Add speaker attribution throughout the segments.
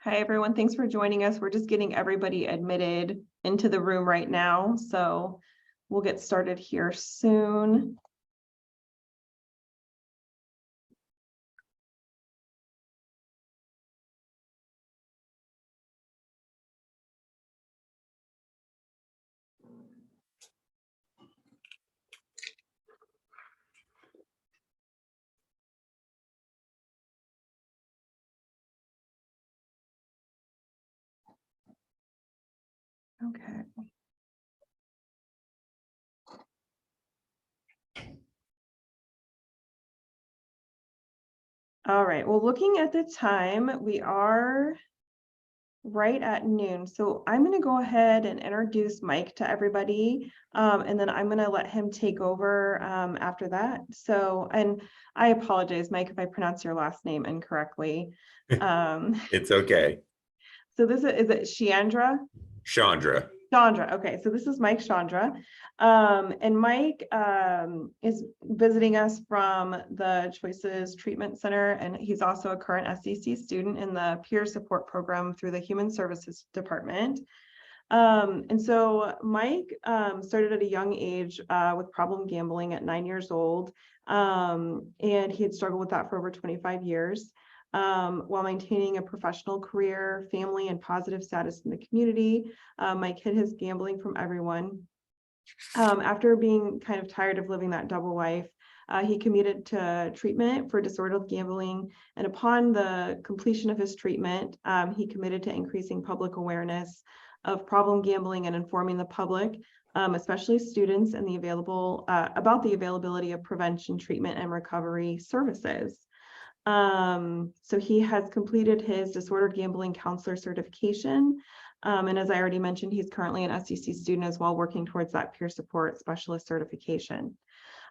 Speaker 1: Hi, everyone. Thanks for joining us. We're just getting everybody admitted into the room right now, so we'll get started here soon. Okay. All right. Well, looking at the time, we are right at noon. So I'm going to go ahead and introduce Mike to everybody, and then I'm going to let him take over after that. So, and I apologize, Mike, if I pronounce your last name incorrectly.
Speaker 2: It's okay.
Speaker 1: So is it Sciandra?
Speaker 2: Sciandra.
Speaker 1: Sciandra. Okay, so this is Mike Sciandra. And Mike is visiting us from the Choices Treatment Center, and he's also a current SEC student in the peer support program through the Human Services Department. And so Mike started at a young age with problem gambling at 9 years old, and he had struggled with that for over 25 years. While maintaining a professional career, family, and positive status in the community. Mike hid his gambling from everyone. After being kind of tired of living that double life, he committed to treatment for disordered gambling. And upon the completion of his treatment, he committed to increasing public awareness of problem gambling and informing the public, especially students, and about the availability of prevention, treatment, and recovery services. So he has completed his disordered gambling counselor certification. And as I already mentioned, he's currently an SEC student as well, working towards that peer support specialist certification.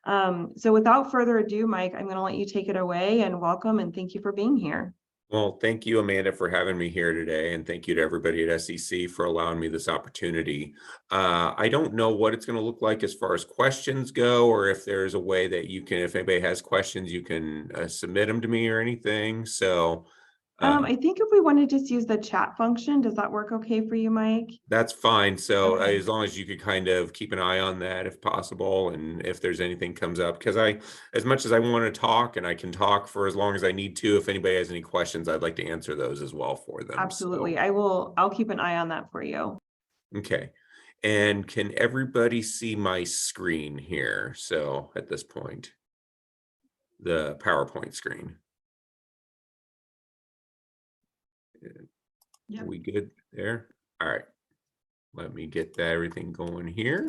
Speaker 1: So without further ado, Mike, I'm going to let you take it away, and welcome and thank you for being here.
Speaker 2: Well, thank you, Amanda, for having me here today. And thank you to everybody at SEC for allowing me this opportunity. I don't know what it's going to look like as far as questions go, or if there's a way that you can, if anybody has questions, you can submit them to me or anything. So
Speaker 1: I think if we want to just use the chat function, does that work okay for you, Mike?
Speaker 2: that's fine. So
Speaker 1: Okay.
Speaker 2: as long as you could kind of keep an eye on that if possible, and if there's anything comes up, because as much as I want to talk, and I can talk for as long as I need to, if anybody has any questions, I'd like to answer those as well for them.
Speaker 1: Absolutely.
Speaker 2: So,
Speaker 1: I'll keep an eye on that for you.
Speaker 2: okay. And can everybody see my screen here? So at this point, the PowerPoint screen.
Speaker 1: Yep.
Speaker 2: Are we good there? All right. Let me get everything going here.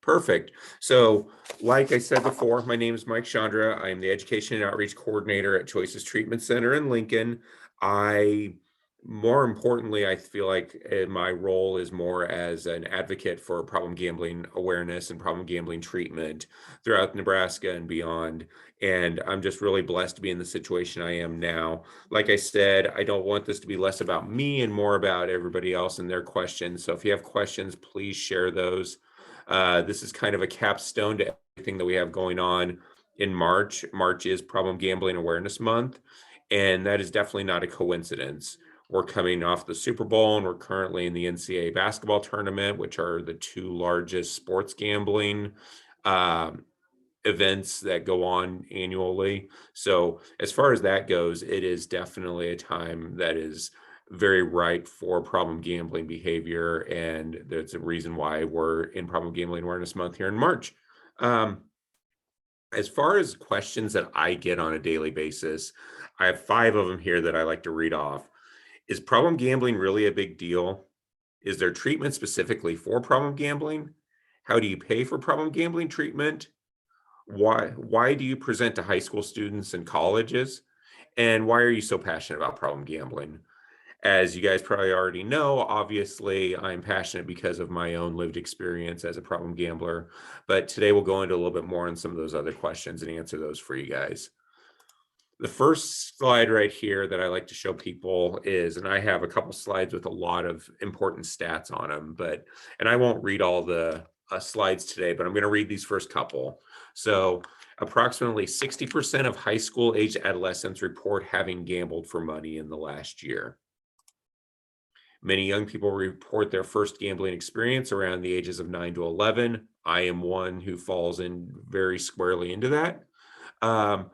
Speaker 2: Perfect. So, like I said before, my name is Mike Sciandra. I am the Education and Outreach Coordinator at Choices Treatment Center in Lincoln. More importantly, I feel like my role is more as an advocate for problem gambling awareness and problem gambling treatment throughout Nebraska and beyond. And I'm just really blessed to be in the situation I am now. Like I said, I don't want this to be less about me and more about everybody else and their questions. So if you have questions, please share those. This is kind of a capstone to everything that we have going on in March. March is Problem Gambling Awareness Month, and that is definitely not a coincidence. We're coming off the Super Bowl, and we're currently in the NCAA basketball tournament, which are the two largest sports gambling events that go on annually. So as far as that goes, it is definitely a time that is very ripe for problem gambling behavior, and there's a reason why we're in Problem Gambling Awareness Month here in March. As far as questions that I get on a daily basis, I have 5 of them here that I like to read off. Is problem gambling really a big deal? Is there treatment specifically for problem gambling? How do you pay for problem gambling treatment? Why do you present to high school students and colleges? And why are you so passionate about problem gambling? As you guys probably already know, obviously, I'm passionate because of my own lived experience as a problem gambler. But today we'll go into a little bit more on some of those other questions and answer those for you guys. The first slide right here that I like to show people is, and I have a couple slides with a lot of important stats on them, and I won't read all the slides today, but I'm going to read these first couple. So approximately 60% of high school aged adolescents report having gambled for money in the last year. Many young people report their first gambling experience around the ages of 9 to 11. I am one who falls in very squarely into that. Um,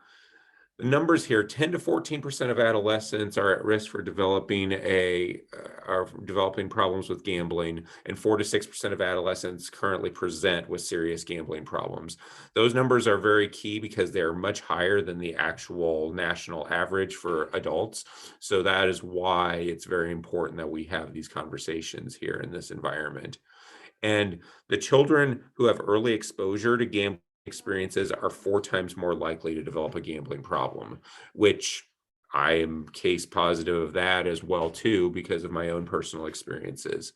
Speaker 2: the numbers here, 10 to 14% of adolescents are at risk for developing problems with gambling, and 4 to 6% of adolescents currently present with serious gambling problems. Those numbers are very key because they're much higher than the actual national average for adults. So that is why it's very important that we have these conversations here in this environment. And the children who have early exposure to gambling experiences are 4 times more likely to develop a gambling problem, which I am case positive of that as well too, because of my own personal experiences.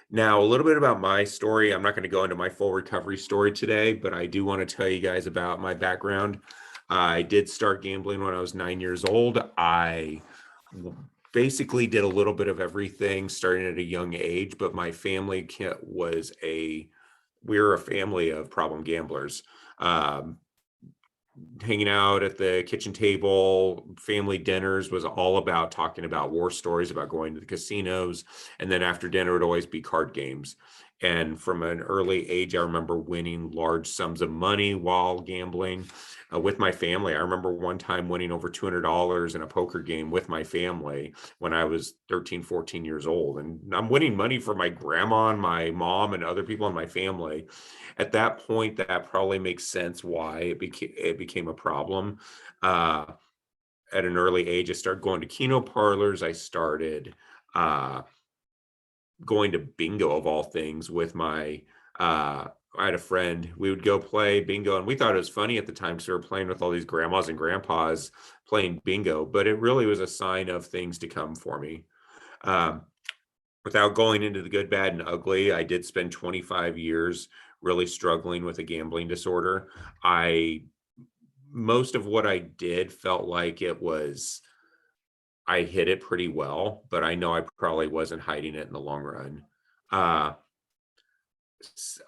Speaker 2: Now, a little bit about my story. I'm not going to go into my full recovery story today, but I do want to tell you guys about my background. I did start gambling when I was 9 years old. I basically did a little bit of everything starting at a young age, but my family we were a family of problem gamblers. Um, Hanging out at the kitchen table, family dinners was all about talking about war stories, about going to the casinos. And then after dinner, it would always be card games. And from an early age, I remember winning large sums of money while gambling with my family. I remember one time winning over $200 in a poker game with my family when I was 13, 14 years old. And I'm winning money for my grandma and my mom and other people in my family. At that point, that probably makes sense why it became a problem. Uh, at an early age, I started going to keno parlors. I started uh, going to bingo of all things with my. I had a friend. We would go play bingo, and we thought it was funny at the time because we were playing with all these grandmas and grandpas playing bingo. But it really was a sign of things to come for me. Um, Without going into the good, bad, and ugly, I did spend 25 years really struggling with a gambling disorder. I Most of what I did felt like I hid it pretty well, but I know I probably wasn't hiding it in the long run. Uh,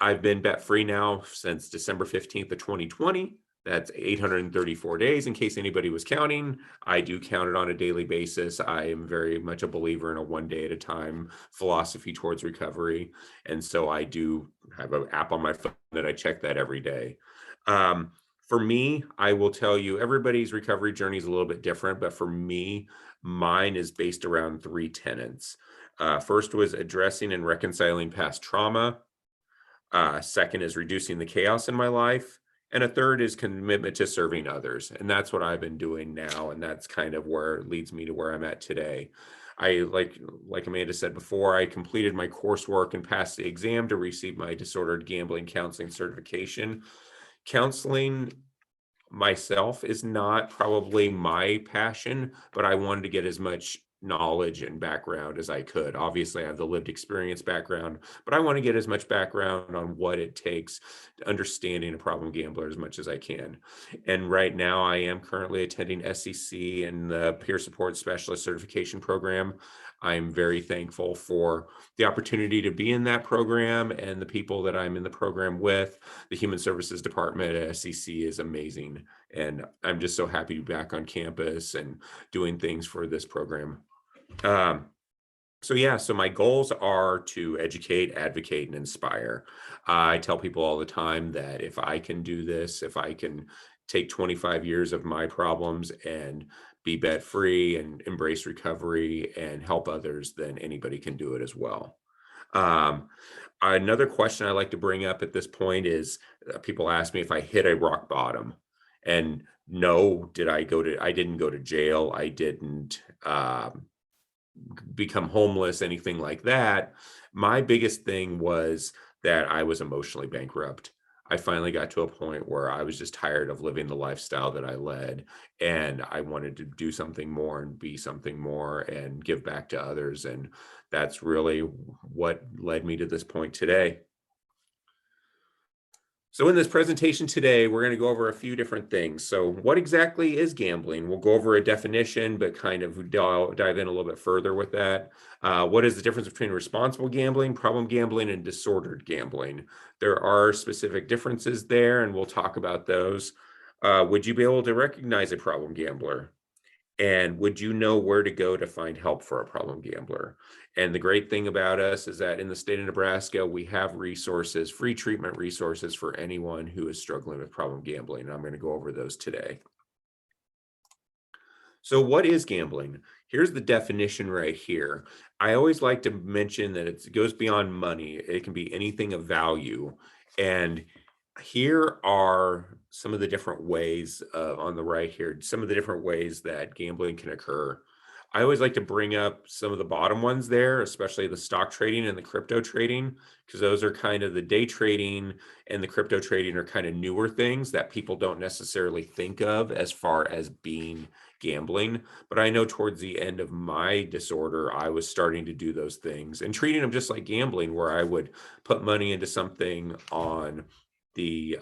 Speaker 2: I've been bet free now since December 15th of 2020. That's 834 days, in case anybody was counting. I do count it on a daily basis. I am very much a believer in a one day at a time philosophy towards recovery. And so I do have an app on my phone that I check that every day. Um, for me, I will tell you, everybody's recovery journey is a little bit different, but for me, mine is based around 3 tenets. First was addressing and reconciling past trauma. Second is reducing the chaos in my life. And a third is commitment to serving others. And that's what I've been doing now. And that's kind of where it leads me to where I'm at today. I like Amanda said before, I completed my coursework and passed the exam to receive my disordered gambling counseling certification. Counseling myself is not probably my passion, but I wanted to get as much knowledge and background as I could. Obviously, I have the lived experience background, but I want to get as much background on what it takes to understanding a problem gambler as much as I can. And right now, I am currently attending SEC and the Peer Support Specialist Certification Program. I'm very thankful for the opportunity to be in that program and the people that I'm in the program with. The Human Services Department at SEC is amazing. And I'm just so happy to be back on campus and doing things for this program. Um, so my goals are to educate, advocate, and inspire. I tell people all the time that if I can do this, if I can take 25 years of my problems and be bet free and embrace recovery and help others, then anybody can do it as well. Um, Another question I like to bring up at this point is people ask me if I hit a rock bottom. And no, I didn't go to jail. I didn't become homeless, anything like that. My biggest thing was that I was emotionally bankrupt. I finally got to a point where I was just tired of living the lifestyle that I led, and I wanted to do something more and be something more and give back to others. And that's really what led me to this point today. So in this presentation today, we're going to go over a few different things. So what exactly is gambling? We'll go over a definition, but kind of dive in a little bit further with that. What is the difference between responsible gambling, problem gambling, and disordered gambling? There are specific differences there, and we'll talk about those. Would you be able to recognize a problem gambler? And would you know where to go to find help for a problem gambler? And the great thing about us is that in the state of Nebraska, we have resources, free treatment resources for anyone who is struggling with problem gambling. And I'm going to go over those today. So, what is gambling? Here's the definition right here. I always like to mention that it goes beyond money, it can be anything of value. And here are some of the different ways on the right here, some of the different ways that gambling can occur. I always like to bring up some of the bottom ones there, especially the stock trading and the crypto trading, because those are kind of the day trading and the crypto trading are kind of newer things that people don't necessarily think of as far as being gambling. But I know towards the end of my disorder, I was starting to do those things and treating them just like gambling, where I would put money into something on the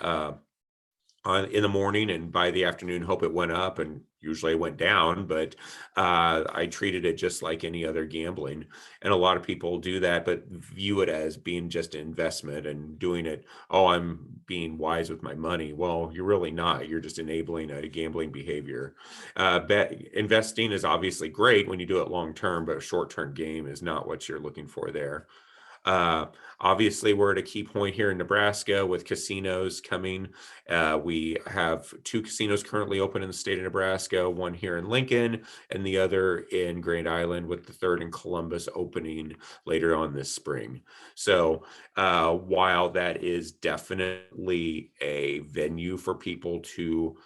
Speaker 2: in the morning, and by the afternoon hope it went up, and usually it went down, but I treated it just like any other gambling. And a lot of people do that but view it as being just an investment and doing it, oh, I'm being wise with my money. Well, you're really not, you're just enabling a gambling behavior. Investing is obviously great when you do it long term, but a short term game is not what you're looking for there. Uh, Obviously, we're at a key point here in Nebraska with casinos coming. We have two casinos currently open in the state of Nebraska, one here in Lincoln and the other in Grand Island, with the third in Columbus opening later on this spring. So while that is definitely a venue for people to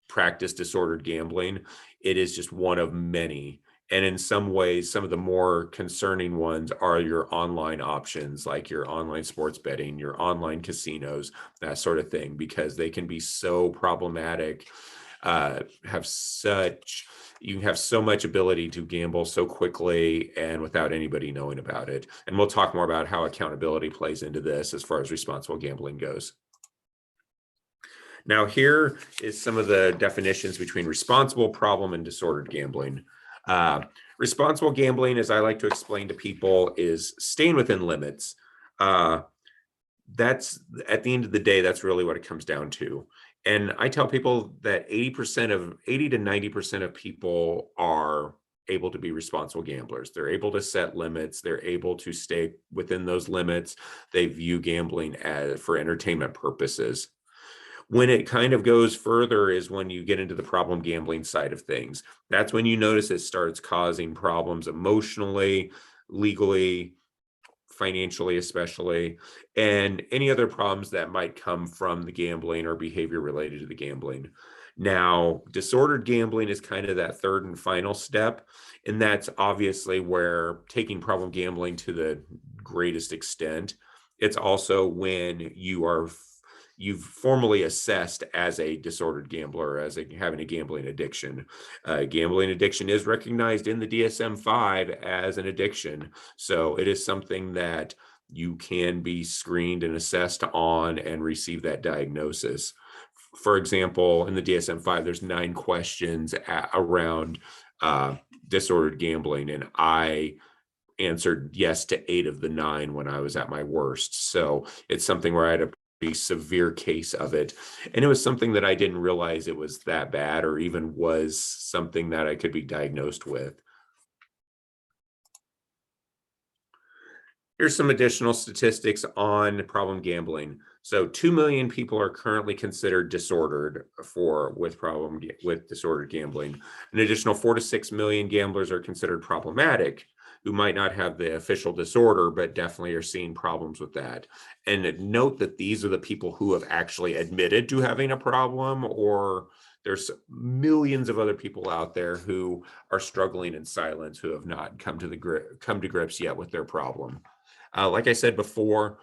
Speaker 2: practice disordered gambling, it is just one of many. And in some ways, some of the more concerning ones are your online options, like your online sports betting, your online casinos, that sort of thing, because they can be so problematic. Have such You have so much ability to gamble so quickly and without anybody knowing about it. And we'll talk more about how accountability plays into this as far as responsible gambling goes. Now, here is some of the definitions between responsible, problem, and disordered gambling. Uh, Responsible gambling, as I like to explain to people, is staying within limits. Uh, that's at the end of the day, that's really what it comes down to. And I tell people that 80 to 90% of people are able to be responsible gamblers. They're able to set limits, they're able to stay within those limits. They view gambling as for entertainment purposes. When it kind of goes further is when you get into the problem gambling side of things. That's when you notice it starts causing problems emotionally, legally, financially, especially, and any other problems that might come from the gambling or behavior related to the gambling. Now, disordered gambling is kind of that third and final step. And that's obviously where taking problem gambling to the greatest extent. It's also when you've formally assessed as a disordered gambler, having a gambling addiction. Gambling addiction is recognized in the DSM-5 as an addiction. So it is something that you can be screened and assessed on and receive that diagnosis. For example, in the DSM-5, there's 9 questions around disordered gambling, and I answered yes to 8 of the 9 when I was at my worst. So it's something where I had a pretty severe case of it. And it was something that I didn't realize it was that bad or even was something that I could be diagnosed with. Here's some additional statistics on problem gambling. So 2 million people are currently considered disordered with disordered gambling. An additional 4 to 6 million gamblers are considered problematic, who might not have the official disorder, but definitely are seeing problems with that. And note that these are the people who have actually admitted to having a problem, or there's millions of other people out there who are struggling in silence, who have not come to grips yet with their problem. Like I said before,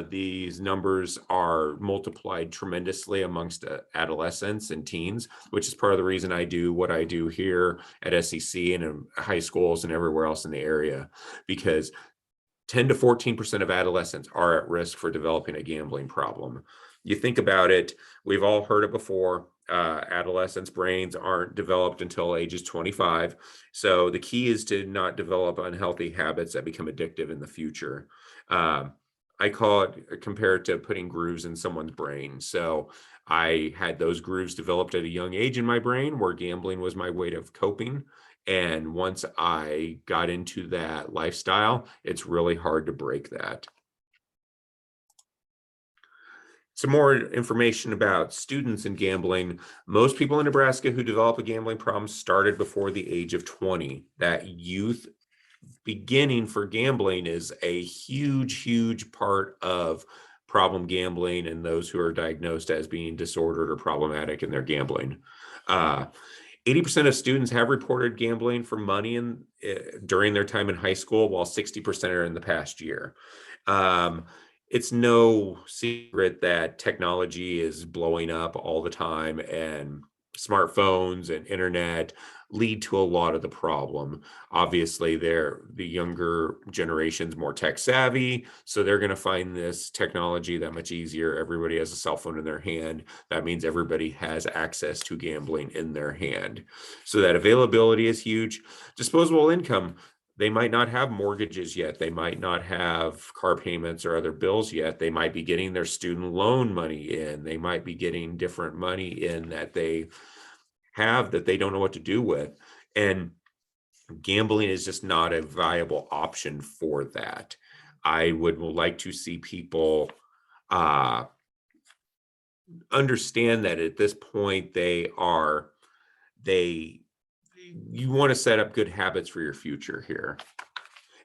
Speaker 2: these numbers are multiplied tremendously amongst adolescents and teens, which is part of the reason I do what I do here at SEC and in high schools and everywhere else in the area, because 10 to 14% of adolescents are at risk for developing a gambling problem. You think about it, we've all heard it before. Adolescents' brains aren't developed until ages 25. So the key is to not develop unhealthy habits that become addictive in the future. Um, I call it compared to putting grooves in someone's brain. So I had those grooves developed at a young age in my brain where gambling was my way of coping. And once I got into that lifestyle, it's really hard to break that. Some more information about students in gambling. Most people in Nebraska who develop a gambling problem started before the age of 20. That youth beginning for gambling is a huge part of problem gambling and those who are diagnosed as being disordered or problematic in their gambling. 80% of students have reported gambling for money during their time in high school, while 60% are in the past year. It's no secret that technology is blowing up all the time, and smartphones and internet lead to a lot of the problem. Obviously, the younger generation's more tech savvy, so they're going to find this technology that much easier. Everybody has a cell phone in their hand. That means everybody has access to gambling in their hand. So that availability is huge. Disposable income. They might not have mortgages yet. They might not have car payments or other bills yet. They might be getting their student loan money in. They might be getting different money in that they have that they don't know what to do with. And gambling is just not a viable option for that. I would like to see people understand that at this point you want to set up good habits for your future here.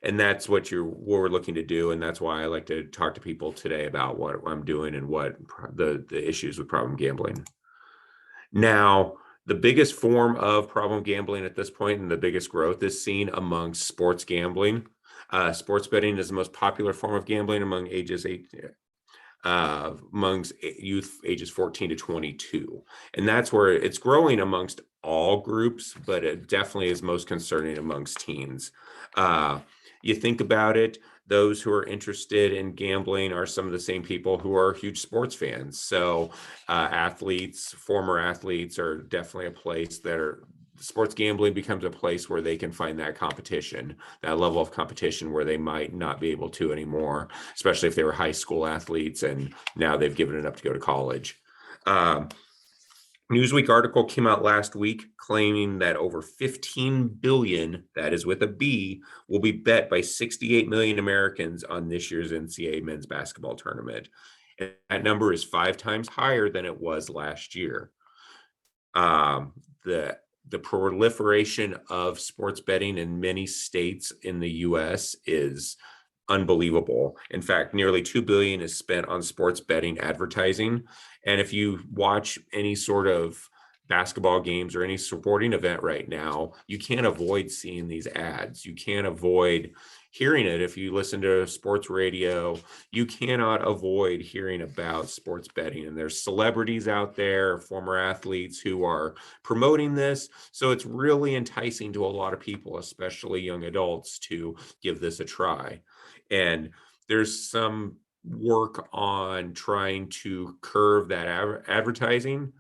Speaker 2: And that's what we're looking to do. And that's why I like to talk to people today about what I'm doing and what the issues with problem gambling. Now, the biggest form of problem gambling at this point and the biggest growth is seen amongst sports gambling. Sports betting is the most popular form of gambling among amongst youth ages 14 to 22. And that's where it's growing amongst all groups, but it definitely is most concerning amongst teens. You think about it, those who are interested in gambling are some of the same people who are huge sports fans. So former athletes are definitely a place sports gambling becomes a place where they can find that competition, that level of competition where they might not be able to anymore, especially if they were high school athletes and now they've given it up to go to college. Newsweek article came out last week claiming that over 15 billion, that is with a B, will be bet by 68 million Americans on this year's NCAA men's basketball tournament. And that number is 5 times higher than it was last year. The proliferation of sports betting in many states in the US is unbelievable. In fact, nearly 2 billion is spent on sports betting advertising. And if you watch any sort of basketball games or any sporting event right now, you can't avoid seeing these ads. You can't avoid hearing it. If you listen to sports radio, you cannot avoid hearing about sports betting. And there's celebrities out there, former athletes who are promoting this. So it's really enticing to a lot of people, especially young adults, to give this a try. And there's some work on trying to curve that advertising.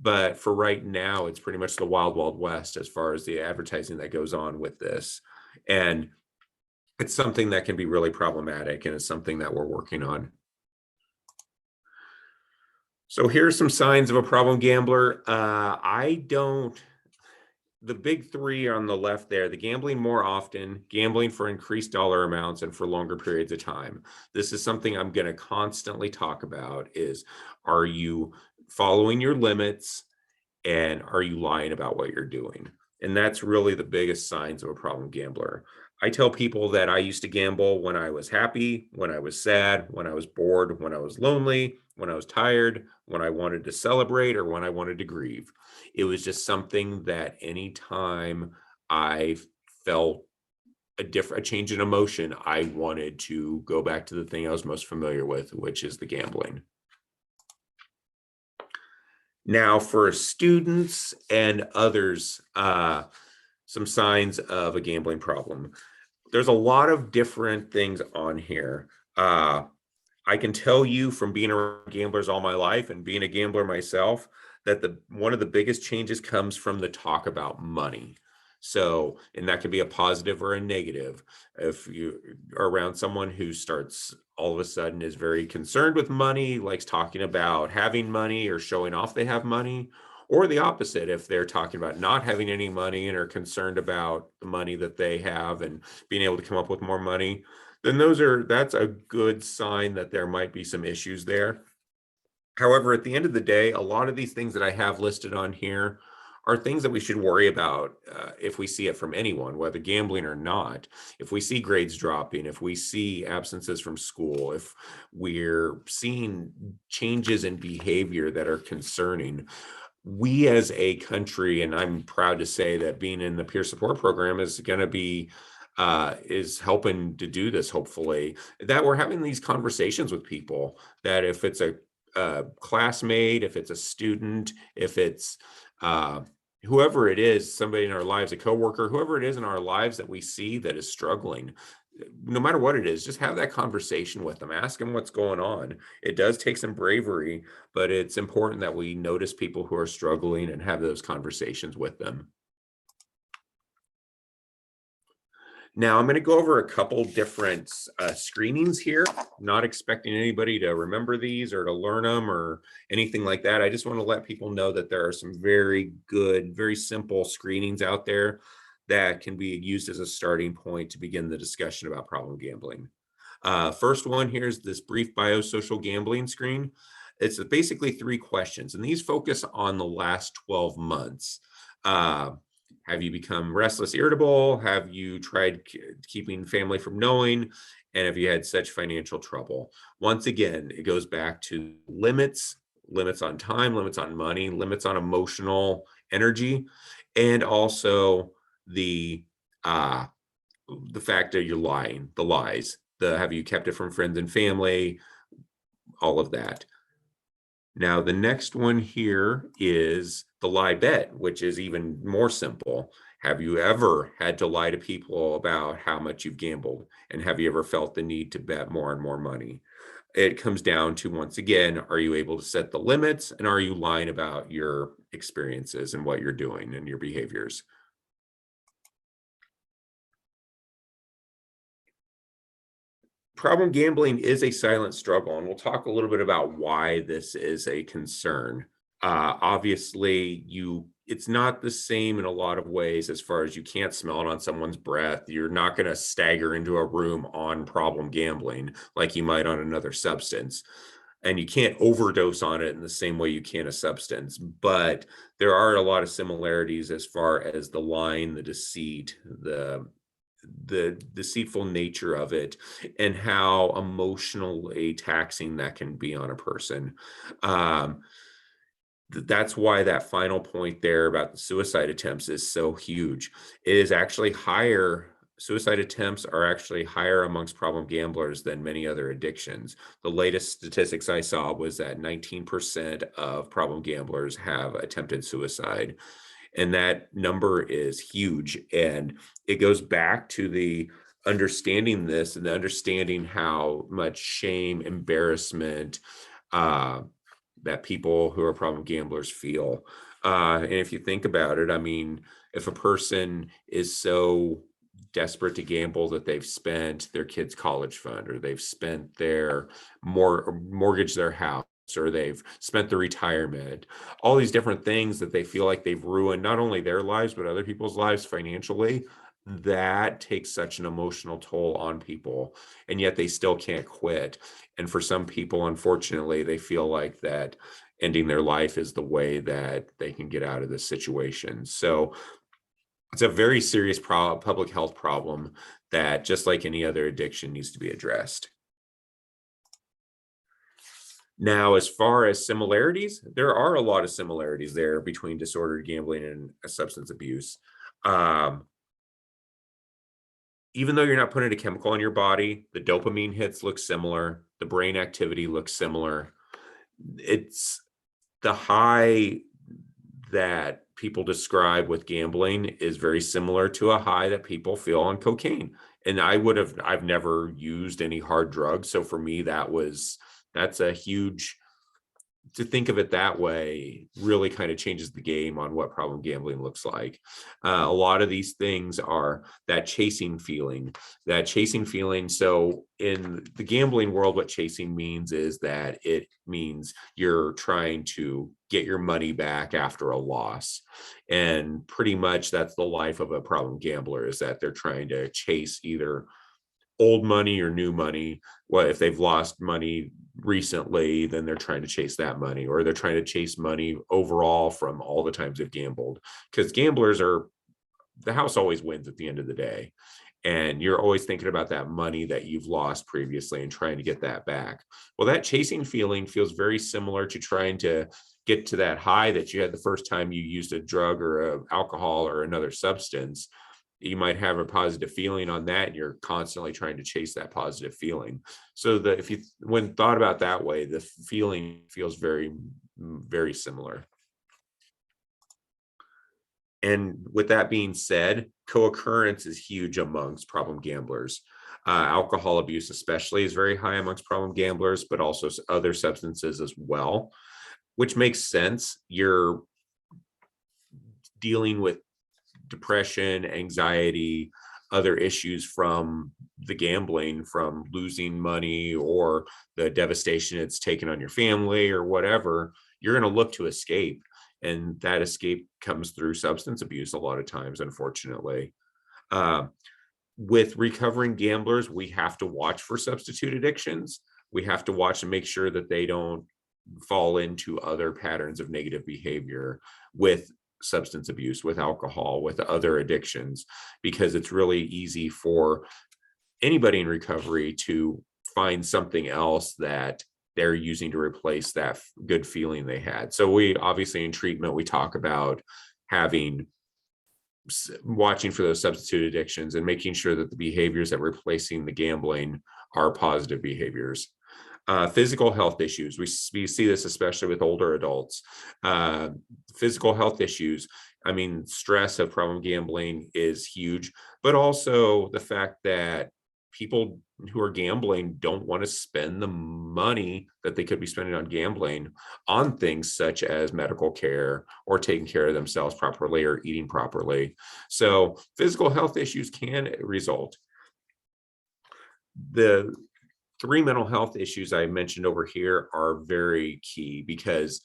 Speaker 2: But for right now, it's pretty much the wild, wild west as far as the advertising that goes on with this. And it's something that can be really problematic, and it's something that we're working on. So here's some signs of a problem gambler. The big 3 on the left there, the gambling more often, gambling for increased dollar amounts and for longer periods of time. This is something I'm going to constantly talk about is, are you following your limits and are you lying about what you're doing? And that's really the biggest signs of a problem gambler. I tell people that I used to gamble when I was happy, when I was sad, when I was bored, when I was lonely, when I was tired, when I wanted to celebrate, or when I wanted to grieve. It was just something that anytime I felt a change in emotion, I wanted to go back to the thing I was most familiar with, which is the gambling. Now, for students and others, some signs of a gambling problem. There's a lot of different things on here. I can tell you from being around gamblers all my life and being a gambler myself that one of the biggest changes comes from the talk about money. So, and that can be a positive or a negative. If you are around someone who starts all of a sudden is very concerned with money, likes talking about having money or showing off they have money, or the opposite, if they're talking about not having any money and are concerned about the money that they have and being able to come up with more money, then that's a good sign that there might be some issues there. However, at the end of the day, a lot of these things that I have listed on here are things that we should worry about if we see it from anyone, whether gambling or not. If we see grades dropping, if we see absences from school, if we're seeing changes in behavior that are concerning, we as a country, and I'm proud to say that being in the peer support program is going to be is helping to do this, hopefully, that we're having these conversations with people, that if it's a classmate, if it's a student, if it's uh, whoever it is, somebody in our lives, a coworker, whoever it is in our lives that we see that is struggling, no matter what it is, just have that conversation with them, ask them what's going on. It does take some bravery, but it's important that we notice people who are struggling and have those conversations with them. Now, I'm going to go over a couple different screenings here. Not expecting anybody to remember these or to learn them or anything like that. I just want to let people know that there are some very good, very simple screenings out there that can be used as a starting point to begin the discussion about problem gambling. First one here is this brief biosocial gambling screen. It's basically 3 questions, and these focus on the last 12 months. Have you become restless, irritable? Have you tried keeping family from knowing? And have you had such financial trouble? Once again, it goes back to limits, limits on time, limits on money, limits on emotional energy, and also the uh, the fact that you're lying, the lies, the have you kept it from friends and family, all of that. Now, the next one here is the lie bet, which is even more simple. Have you ever had to lie to people about how much you've gambled? And have you ever felt the need to bet more and more money? It comes down to, once again, are you able to set the limits and are you lying about your experiences and what you're doing and your behaviors? Problem gambling is a silent struggle, and we'll talk a little bit about why this is a concern. Obviously, it's not the same in a lot of ways as far as you can't smell it on someone's breath. You're not going to stagger into a room on problem gambling like you might on another substance. And you can't overdose on it in the same way you can a substance. But there are a lot of similarities as far as the lying, the deceit, the deceitful nature of it and how emotionally taxing that can be on a person. Um, that's why that final point there about the suicide attempts is so huge. It is actually higher. Suicide attempts are actually higher amongst problem gamblers than many other addictions. The latest statistics I saw was that 19% of problem gamblers have attempted suicide. And that number is huge. And it goes back to the understanding this and the understanding how much shame, embarrassment, uh, that people who are problem gamblers feel. And if you think about it, I mean, if a person is so desperate to gamble that they've spent their kid's college fund or they've spent their mortgage their house or they've spent their retirement, all these different things that they feel like they've ruined not only their lives but other people's lives financially, that takes such an emotional toll on people, and yet they still can't quit. And for some people, unfortunately, they feel like that ending their life is the way that they can get out of this situation. So it's a very serious public health problem that, just like any other addiction, needs to be addressed. Now, as far as similarities, there are a lot of similarities there between disordered gambling and substance abuse. Um, Even though you're not putting a chemical in your body, the dopamine hits look similar, the brain activity looks similar. It's the high that people describe with gambling is very similar to a high that people feel on cocaine. And I've never used any hard drugs. So for me, that's a huge to think of it that way really kind of changes the game on what problem gambling looks like. A lot of these things are that chasing feeling, that chasing feeling. So in the gambling world, what chasing means is that it means you're trying to get your money back after a loss. And pretty much that's the life of a problem gambler, is that they're trying to chase either old money or new money. What if they've lost money recently, then they're trying to chase that money, or they're trying to chase money overall from all the times they've gambled. Because gamblers are, the house always wins at the end of the day. And you're always thinking about that money that you've lost previously and trying to get that back. Well, that chasing feeling feels very similar to trying to get to that high that you had the first time you used a drug or alcohol or another substance. You might have a positive feeling on that, and you're constantly trying to chase that positive feeling. So that if you, when thought about that way, the feeling feels very, very similar. And with that being said, co-occurrence is huge amongst problem gamblers. Alcohol abuse especially is very high amongst problem gamblers, but also other substances as well, which makes sense. You're dealing with depression, anxiety, other issues from the gambling, from losing money or the devastation it's taken on your family or whatever. You're going to look to escape. And that escape comes through substance abuse a lot of times, unfortunately. Uh, with recovering gamblers, we have to watch for substitute addictions. We have to watch and make sure that they don't fall into other patterns of negative behavior with substance abuse, with alcohol, with other addictions, because it's really easy for anybody in recovery to find something else that they're using to replace that good feeling they had. So we obviously in treatment, we talk about having, watching for those substitute addictions and making sure that the behaviors that we're replacing the gambling are positive behaviors. Physical health issues. We see this especially with older adults. Physical health issues. I mean, stress of problem gambling is huge, but also the fact that people who are gambling don't want to spend the money that they could be spending on gambling on things such as medical care or taking care of themselves properly or eating properly. So physical health issues can result. The 3 mental health issues I mentioned over here are very key, because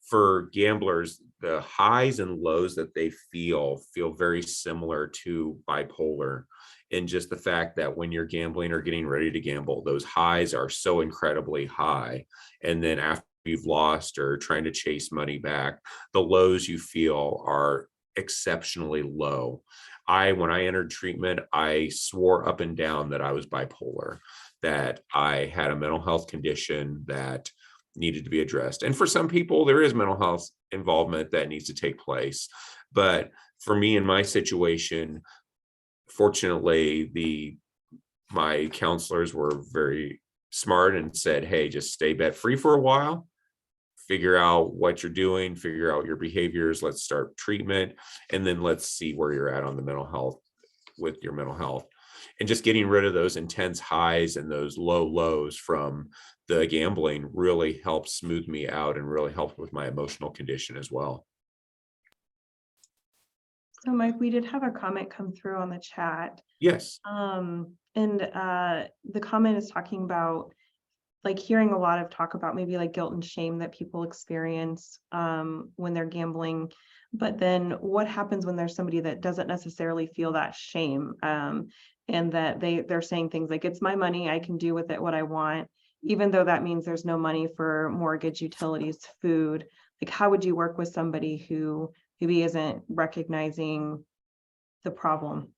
Speaker 2: for gamblers, the highs and lows that they feel very similar to bipolar. And just the fact that when you're gambling or getting ready to gamble, those highs are so incredibly high. And then after you've lost or trying to chase money back, the lows you feel are exceptionally low. When I entered treatment, I swore up and down that I was bipolar, that I had a mental health condition that needed to be addressed. And for some people, there is mental health involvement that needs to take place. But for me, in my situation, fortunately, my counselors were very smart and said, hey, just stay bet free for a while, figure out what you're doing, figure out your behaviors, let's start treatment, and then let's see where you're at on the mental health, with your mental health. And just getting rid of those intense highs and those low lows from the gambling really helped smooth me out and really helped with my emotional condition as well.
Speaker 1: So Mike, we did have a comment come through on the chat.
Speaker 2: Yes.
Speaker 1: And the comment is talking about like hearing a lot of talk about maybe like guilt and shame that people experience when they're gambling. But then what happens when there's somebody that doesn't necessarily feel that shame, and that they're saying things like, it's my money, I can do with it what I want, even though that means there's no money for mortgage, utilities, food. Like, how would you work with somebody who maybe isn't recognizing the problem?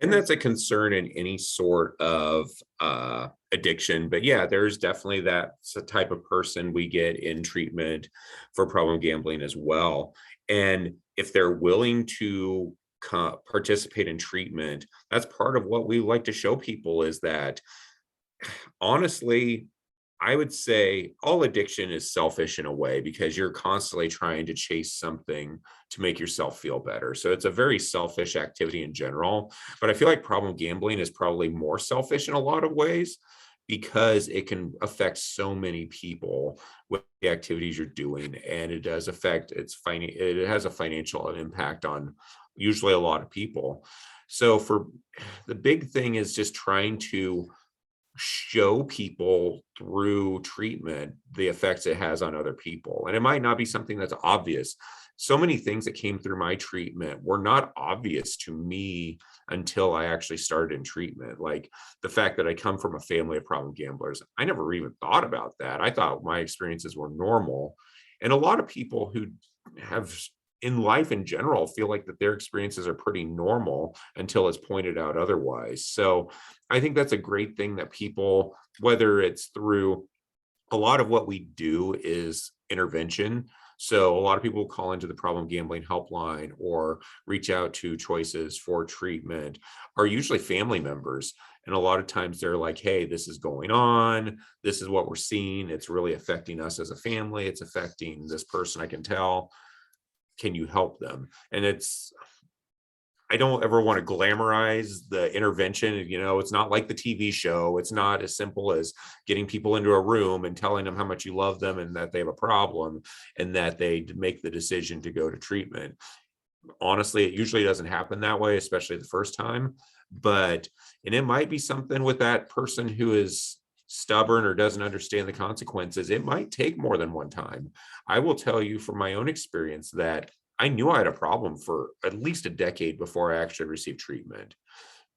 Speaker 2: And that's a concern in any sort of addiction. But yeah, there's definitely that's a type of person we get in treatment for problem gambling as well. And if they're willing to participate in treatment, that's part of what we like to show people, is that honestly, I would say all addiction is selfish in a way, because you're constantly trying to chase something to make yourself feel better. So it's a very selfish activity in general. But I feel like problem gambling is probably more selfish in a lot of ways, because it can affect so many people with the activities you're doing, and it does affect it has a financial impact on usually a lot of people. So for the big thing is just trying to show people through treatment the effects it has on other people. And it might not be something that's obvious. So many things that came through my treatment were not obvious to me until I actually started in treatment. Like the fact that I come from a family of problem gamblers, I never even thought about that. I thought my experiences were normal. And a lot of people who have in life in general feel like that their experiences are pretty normal until it's pointed out otherwise. So I think that's a great thing that people, whether it's through a lot of what we do is intervention. So a lot of people call into the problem gambling helpline or reach out to choices for treatment are usually family members. And a lot of times they're like, hey, this is going on. This is what we're seeing. It's really affecting us as a family. It's affecting this person, I can tell. Can you help them? And I don't ever want to glamorize the intervention. It's not like the TV show. It's not as simple as getting people into a room and telling them how much you love them and that they have a problem and that they make the decision to go to treatment. Honestly, it usually doesn't happen that way, especially the first time. And it might be something with that person who is stubborn or doesn't understand the consequences. It might take more than one time. I will tell you from my own experience that I knew I had a problem for at least a decade before I actually received treatment,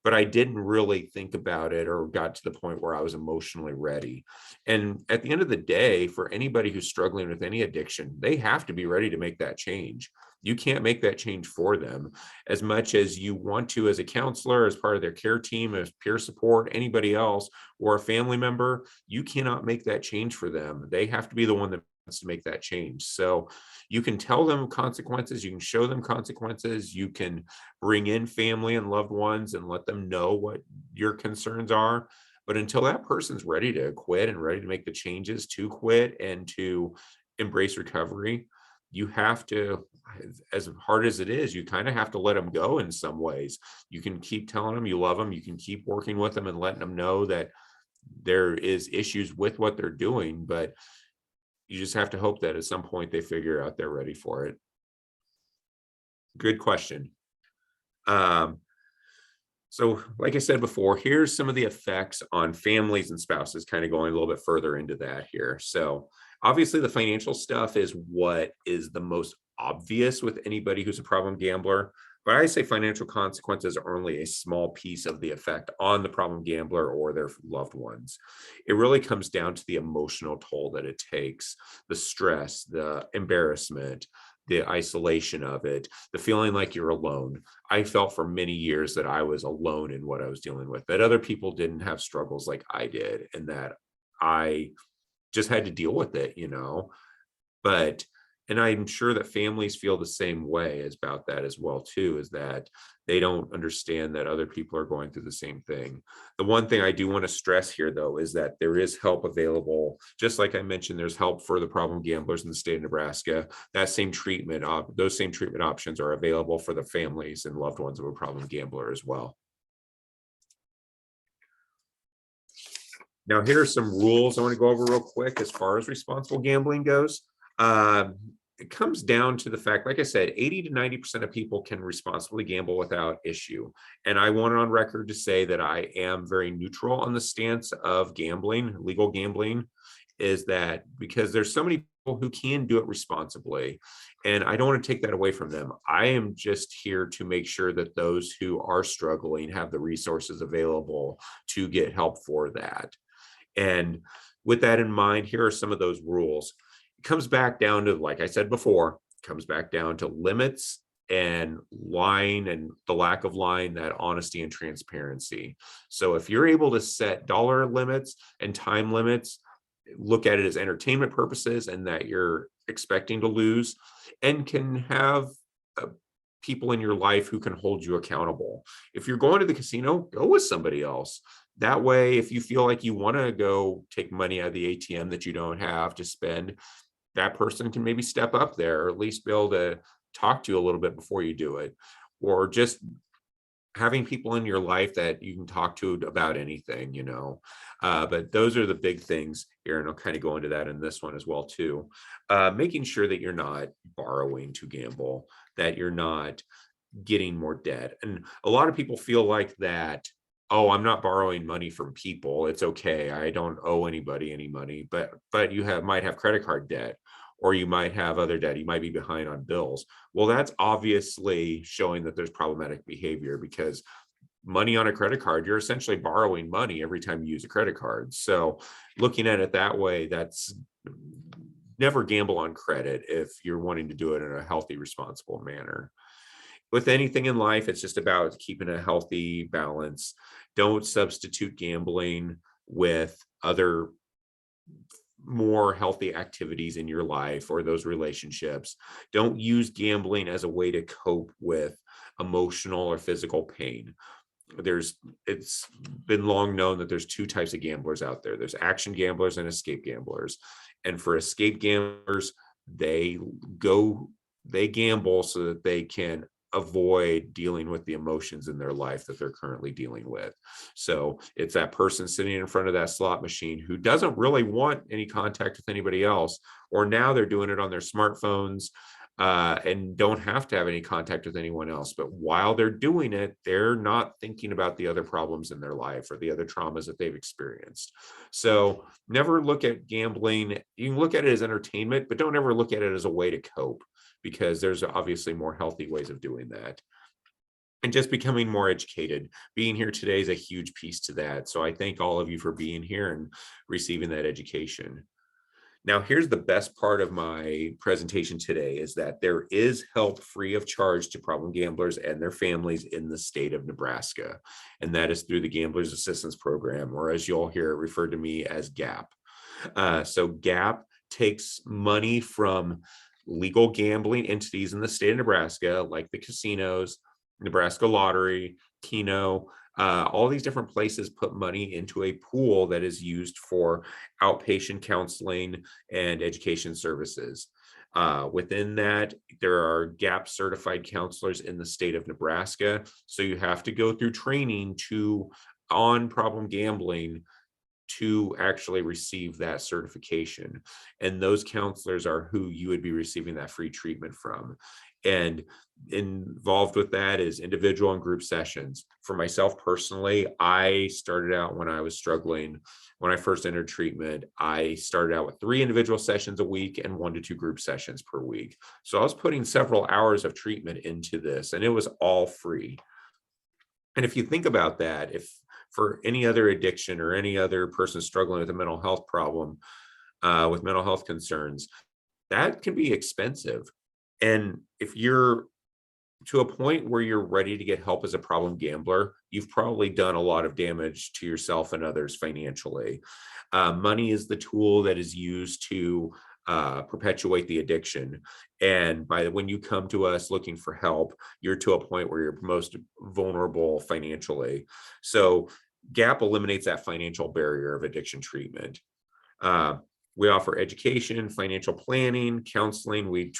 Speaker 2: but I didn't really think about it or got to the point where I was emotionally ready. And at the end of the day, for anybody who's struggling with any addiction, they have to be ready to make that change. You can't make that change for them as much as you want to as a counselor, as part of their care team, as peer support, anybody else, or a family member. You cannot make that change for them. They have to be the one that wants to make that change. So you can tell them consequences, you can show them consequences, you can bring in family and loved ones and let them know what your concerns are. But until that person's ready to quit and ready to make the changes to quit and to embrace recovery, you have to, as hard as it is, you kind of have to let them go in some ways. You can keep telling them you love them, you can keep working with them and letting them know that there is issues with what they're doing, but you just have to hope that at some point they figure out they're ready for it. Good question. Um, so like I said before, here's some of the effects on families and spouses, kind of going a little bit further into that here. So obviously the financial stuff is what is the most obvious with anybody who's a problem gambler. But I say financial consequences are only a small piece of the effect on the problem gambler or their loved ones. It really comes down to the emotional toll that it takes, the stress, the embarrassment, the isolation of it, the feeling like you're alone. I felt for many years that I was alone in what I was dealing with, that other people didn't have struggles like I did, and that I just had to deal with it. But and I'm sure that families feel the same way as about that as well too, is that they don't understand that other people are going through the same thing. The one thing I do want to stress here though is that there is help available. Just like I mentioned, there's help for the problem gamblers in the state of Nebraska. Those same treatment options are available for the families and loved ones of a problem gambler as well. Now, here are some rules I want to go over real quick as far as responsible gambling goes. Um, it comes down to the fact, like I said, 80 to 90% of people can responsibly gamble without issue. And I want it on record to say that I am very neutral on the stance of gambling, legal gambling, is that because there's so many people who can do it responsibly. And I don't want to take that away from them. I am just here to make sure that those who are struggling have the resources available to get help for that. And with that in mind, here are some of those rules. It comes back down to, like I said before, it comes back down to limits and lying and the lack of lying, that honesty and transparency. So if you're able to set dollar limits and time limits, look at it as entertainment purposes and that you're expecting to lose, and can have people in your life who can hold you accountable. If you're going to the casino, go with somebody else. That way, if you feel like you want to go take money out of the ATM that you don't have to spend, that person can maybe step up there, or at least be able to talk to you a little bit before you do it. Or just having people in your life that you can talk to about anything, but those are the big things here, and I'll kind of go into that in this one as well too. Making sure that you're not borrowing to gamble, that you're not getting more debt. And a lot of people feel like that, oh, I'm not borrowing money from people, it's okay, I don't owe anybody any money. But you might have credit card debt, or you might have other debt, you might be behind on bills. Well, that's obviously showing that there's problematic behavior, because money on a credit card, you're essentially borrowing money every time you use a credit card. So looking at it that way, that's, never gamble on credit if you're wanting to do it in a healthy, responsible manner. With anything in life, it's just about keeping a healthy balance. Don't substitute gambling with other more healthy activities in your life or those relationships. Don't use gambling as a way to cope with emotional or physical pain. It's been long known that there's two types of gamblers out there. There's action gamblers and escape gamblers. And for escape gamblers, they go they gamble so that they can avoid dealing with the emotions in their life that they're currently dealing with. So it's that person sitting in front of that slot machine who doesn't really want any contact with anybody else, or now they're doing it on their smartphones, and don't have to have any contact with anyone else. But while they're doing it, they're not thinking about the other problems in their life or the other traumas that they've experienced. So never look at gambling. You can look at it as entertainment, but don't ever look at it as a way to cope, because there's obviously more healthy ways of doing that. And just becoming more educated. Being here today is a huge piece to that. So I thank all of you for being here and receiving that education. Now, here's the best part of my presentation today, is that there is help free of charge to problem gamblers and their families in the state of Nebraska. And that is through the Gamblers Assistance Program, or as you'll hear it referred to me as GAP. So GAP takes money from legal gambling entities in the state of Nebraska, like the casinos, Nebraska Lottery, Keno, all these different places put money into a pool that is used for outpatient counseling and education services. Within that, there are GAP certified counselors in the state of Nebraska. So you have to go through training on problem gambling to actually receive that certification. And those counselors are who you would be receiving that free treatment from. And involved with that is individual and group sessions. For myself personally, I started out when I was struggling. When I first entered treatment, I started out with 3 individual sessions a week and 1 to 2 group sessions per week. So I was putting several hours of treatment into this, and it was all free. And if you think about that, if for any other addiction or any other person struggling with a mental health problem, with mental health concerns, that can be expensive. And if you're to a point where you're ready to get help as a problem gambler, you've probably done a lot of damage to yourself and others financially. Money is the tool that is used to perpetuate the addiction. And when you come to us looking for help, you're to a point where you're most vulnerable financially. So GAP eliminates that financial barrier of addiction treatment. Uh, we offer education, financial planning, counseling. We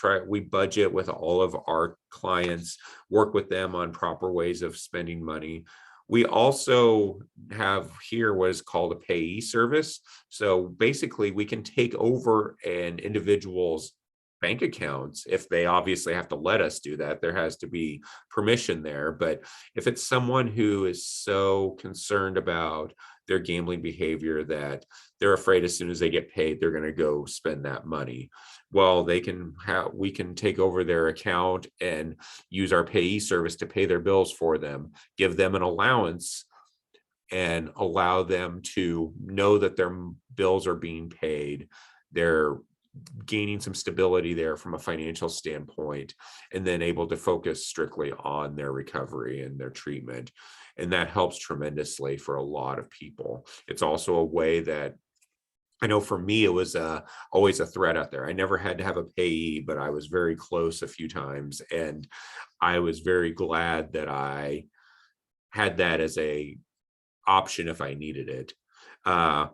Speaker 2: budget with all of our clients, work with them on proper ways of spending money. We also have here what is called a payee service. So basically, we can take over an individual's bank accounts if they obviously have to let us do that. There has to be permission there. But if it's someone who is so concerned about their gambling behavior that they're afraid as soon as they get paid, they're going to go spend that money, well, we can take over their account and use our payee service to pay their bills for them, give them an allowance, and allow them to know that their bills are being paid. They're gaining some stability there from a financial standpoint, and then able to focus strictly on their recovery and their treatment. And that helps tremendously for a lot of people. It's also a way that I know for me, it was always a threat out there. I never had to have a payee, but I was very close a few times. And I was very glad that I had that as a option if I needed it. Uh,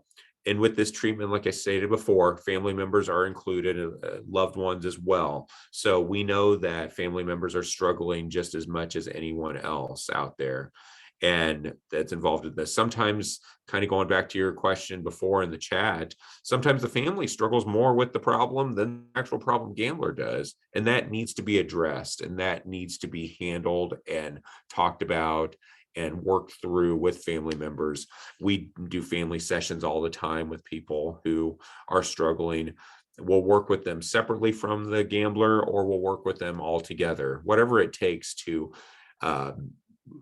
Speaker 2: And with this treatment, like I stated before, family members are included, loved ones as well. So we know that family members are struggling just as much as anyone else out there. And that's involved in this. Sometimes, kind of going back to your question before in the chat, sometimes the family struggles more with the problem than the actual problem gambler does. And that needs to be addressed, and that needs to be handled and talked about and worked through with family members. We do family sessions all the time with people who are struggling. We'll work with them separately from the gambler, or we'll work with them all together, whatever it takes to uh,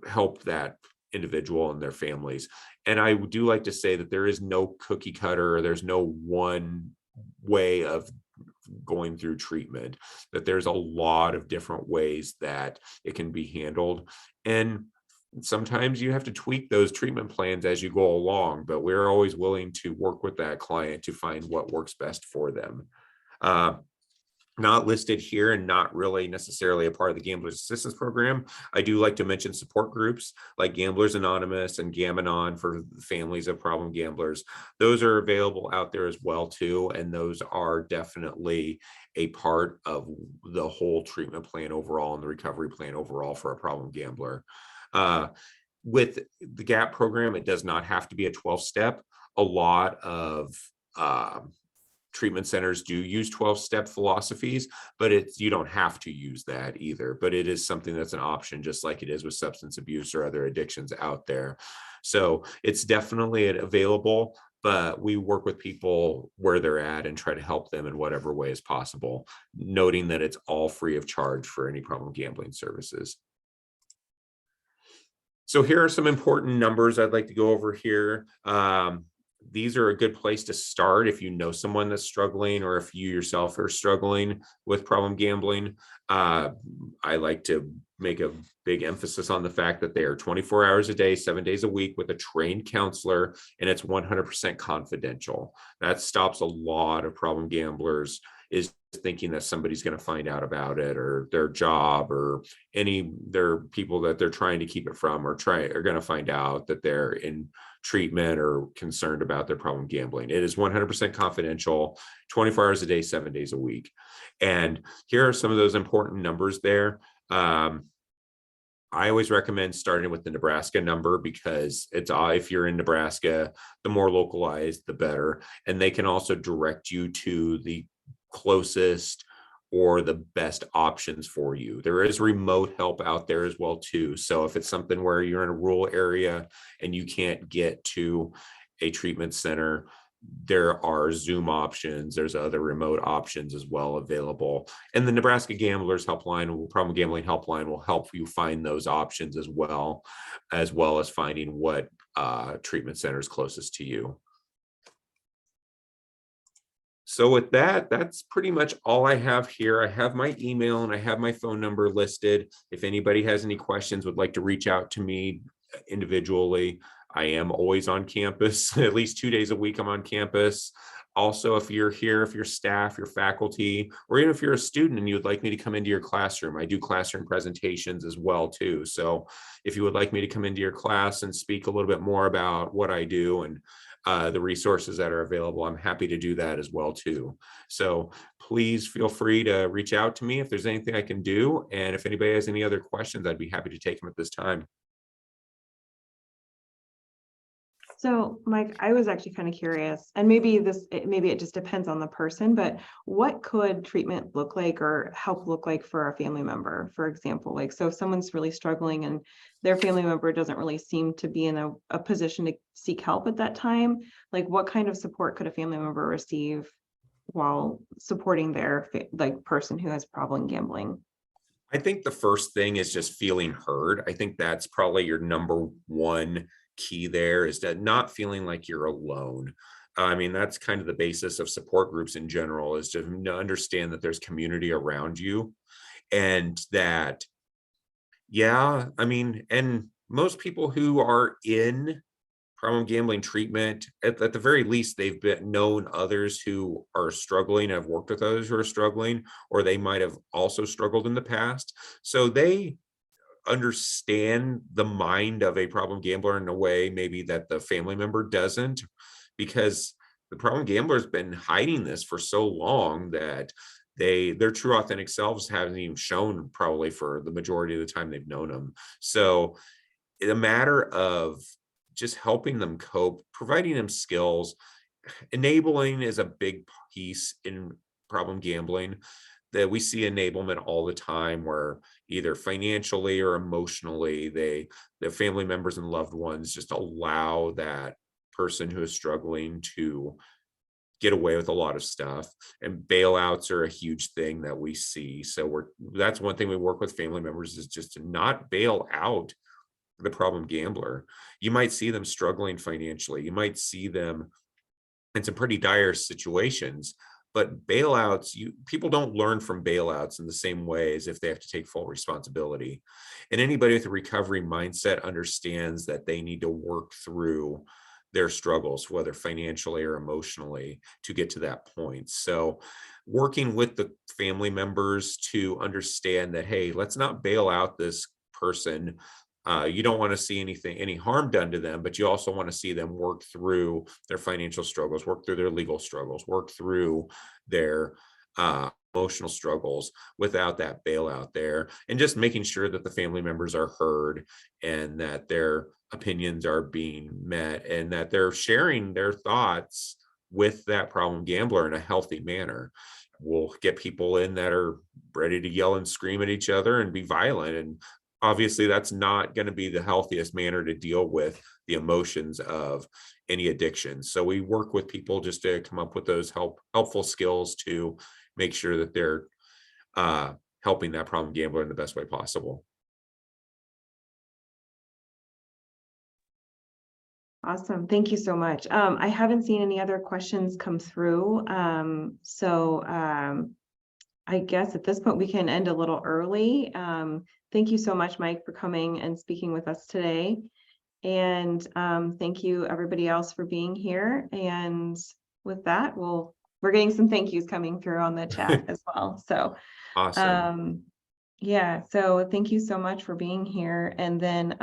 Speaker 2: help that individual and their families. And I do like to say that there is no cookie cutter, or there's no one way of going through treatment, that there's a lot of different ways that it can be handled. And sometimes you have to tweak those treatment plans as you go along, but we're always willing to work with that client to find what works best for them. Uh, Not listed here and not really necessarily a part of the Gamblers Assistance Program. I do like to mention support groups like Gamblers Anonymous and Gam-Anon for families of problem gamblers. Those are available out there as well too, and those are definitely a part of the whole treatment plan overall and the recovery plan overall for a problem gambler. Uh, with the GAP program, it does not have to be a 12-step. A lot of treatment centers do use 12-step philosophies, but you don't have to use that either. But it is something that's an option, just like it is with substance abuse or other addictions out there. So it's definitely available, but we work with people where they're at and try to help them in whatever way is possible, noting that it's all free of charge for any problem gambling services. So here are some important numbers I'd like to go over here. These are a good place to start if you know someone that's struggling, or if you yourself are struggling with problem gambling. I like to make a big emphasis on the fact that they are 24 hours a day, 7 days a week with a trained counselor, and it's 100% confidential. That stops a lot of problem gamblers, is thinking that somebody's going to find out about it, or their job, or their people that they're trying to keep it from, are going to find out that they're in treatment or concerned about their problem gambling. It is 100% confidential, 24 hours a day, 7 days a week. And here are some of those important numbers there. I always recommend starting with the Nebraska number, because it's if you're in Nebraska, the more localized, the better. And they can also direct you to the closest or the best options for you. There is remote help out there as well too. So if it's something where you're in a rural area and you can't get to a treatment center, there are Zoom options. There's other remote options as well available. And the Nebraska Gamblers Helpline, Problem Gambling Helpline, will help you find those options as well as finding what treatment center is closest to you. So with that, that's pretty much all I have here. I have my email and I have my phone number listed. If anybody has any questions, would like to reach out to me individually, I am always on campus. At least 2 days a week I'm on campus. Also, if you're here, if you're staff, your faculty, or even if you're a student and you would like me to come into your classroom, I do classroom presentations as well too. So if you would like me to come into your class and speak a little bit more about what I do and the resources that are available, I'm happy to do that as well too. So please feel free to reach out to me if there's anything I can do. And if anybody has any other questions, I'd be happy to take them at this time.
Speaker 1: So, Mike, I was actually kind of curious, and maybe it just depends on the person, but what could treatment look like or help look like for a family member, for example? Like, so if someone's really struggling and their family member doesn't really seem to be in a position to seek help at that time, like what kind of support could a family member receive while supporting their person who has problem gambling?
Speaker 2: I think the first thing is just feeling heard. I think that's probably your number one key there, is that not feeling like you're alone. I mean, that's kind of the basis of support groups in general, is to understand that there's community around you, and that, yeah, I mean, and most people who are in problem gambling treatment, at the very least, they've been known others who are struggling, have worked with others who are struggling, or they might have also struggled in the past. So they understand the mind of a problem gambler in a way maybe that the family member doesn't, because the problem gambler's been hiding this for so long that their true authentic selves haven't even shown probably for the majority of the time they've known them. So it's a matter of just helping them cope, providing them skills. Enabling is a big piece in problem gambling, that we see enablement all the time, where either financially or emotionally their family members and loved ones just allow that person who is struggling to get away with a lot of stuff, and bailouts are a huge thing that we see. So that's one thing we work with family members, is just to not bail out the problem gambler. You might see them struggling financially, you might see them in some pretty dire situations, but bailouts, people don't learn from bailouts in the same way as if they have to take full responsibility. And anybody with a recovery mindset understands that they need to work through their struggles, whether financially or emotionally, to get to that point. So working with the family members to understand that, hey, let's not bail out this person. You don't want to see any harm done to them, but you also want to see them work through their financial struggles, work through their legal struggles, work through their emotional struggles without that bailout there, and just making sure that the family members are heard, and that their opinions are being met, and that they're sharing their thoughts with that problem gambler in a healthy manner. We'll get people in that are ready to yell and scream at each other and be violent, and obviously that's not going to be the healthiest manner to deal with the emotions of any addiction. So we work with people just to come up with those helpful skills to make sure that they're helping that problem gambler in the best way possible.
Speaker 1: Awesome. Thank you so much. I haven't seen any other questions come through. I guess at this point we can end a little early. Thank you so much, Mike, for coming and speaking with us today. And thank you everybody else for being here. And with that, we're getting some thank yous coming through on the chat as well. So
Speaker 2: Awesome.
Speaker 1: yeah, so thank you so much for being here. And then